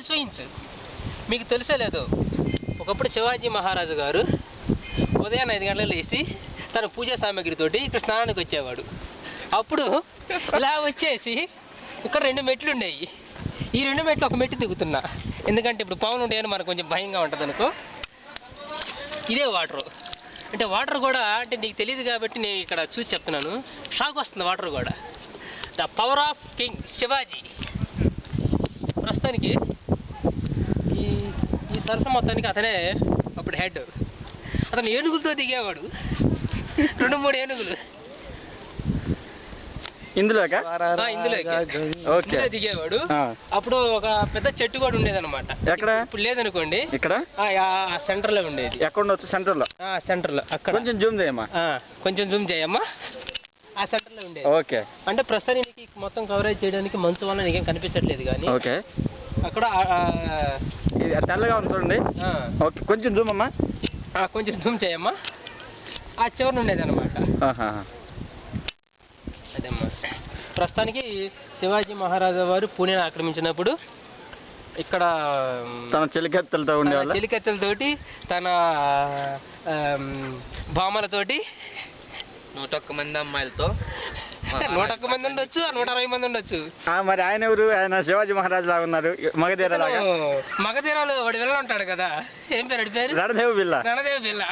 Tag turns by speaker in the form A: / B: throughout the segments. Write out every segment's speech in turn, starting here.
A: చూయించు. మీకు తెలుసో లేదో, ఒకప్పుడు శివాజీ మహారాజు గారు ఉదయాన్నే 5 గంటలకు లేచి తన పూజా సామాగ్రితోటి ఇక్కడ స్నానానికి వచ్చేవాడు. అప్పుడు ఇలా వచ్చేసి ఇక్కడ 2 మెట్లు ఉండేవి. ఈ 2 మెట్లు ఒక మెట్టు దిగుతున్నా, ఎందుకంటే ఇప్పుడు పాములు ఉంటాయని మనకు కొంచెం భయంగా ఉంటుంది అనుకో. ఇదే వాటరు. అంటే వాటర్ కూడా అంటే నీకు తెలియదు కాబట్టి నేను ఇక్కడ చూసి చెప్తున్నాను. షాక్ వస్తుంది వాటర్ కూడా. The power of king Shivaji. ప్రస్తుతానికి ఈ ఈ సరస్సు మొత్తానికి అతనే అప్పుడు హెడ్. అతను ఏనుగులతో దిగేవాడు, 2-3 ఏనుగులు
B: ఇందులోకి
A: దిగేవాడు. అప్పుడు ఒక పెద్ద చెట్టు కూడా ఉండేదన్నమాట. ఎక్కడ? ఇప్పుడు లేదనుకోండి. ఇక్కడ సెంటర్ లో ఉండేది. ఎక్కడ ఉండొచ్చు? సెంటర్ లో. సెంటర్ లో అక్కడ. కొంచెం జూమ్ చేయమ్మా. ఆ సెంటర్ లో ఉండేది. ఓకే. అంటే ప్రస్తుతానికి మొత్తం కవరేజ్ చేయడానికి మంచు వల్ల నీకేం కనిపించట్లేదు కానీ ఓకే అక్కడ తెల్లగా ఉంది చూడండి. ఓకే, కొంచెం జూమ్ అమ్మా. కొంచెం జూమ్ చేయమ్మా. ఆ చివరి ఉండేది అనమాట. అదేమ్మా. ప్రస్తుతానికి శివాజీ మహారాజా వారు పూణేని ఆక్రమించినప్పుడు ఇక్కడ తన చెలికత్తెలతోటి తన భామలతోటి 101 మంది అమ్మాయిలతో 101 మంది ఉండొచ్చు, 120 మంది ఉండొచ్చు. మరి ఆయన ఎవరు? ఆయన శివాజీ మహారాజు లాగా ఉన్నారు. మగధీరాలో వాడు విల్ల ఉంటాడు కదా, ఏం పేరు పేరు? రణదేవ్ బిల్ల.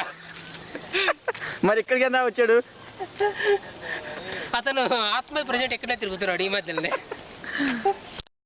A: మరి ఇక్కడికి ఎంత వచ్చాడు? అతను ఆత్మ ప్రజెంట్ ఎక్కడే తిరుగుతున్నాడు ఈ మధ్యలోనే.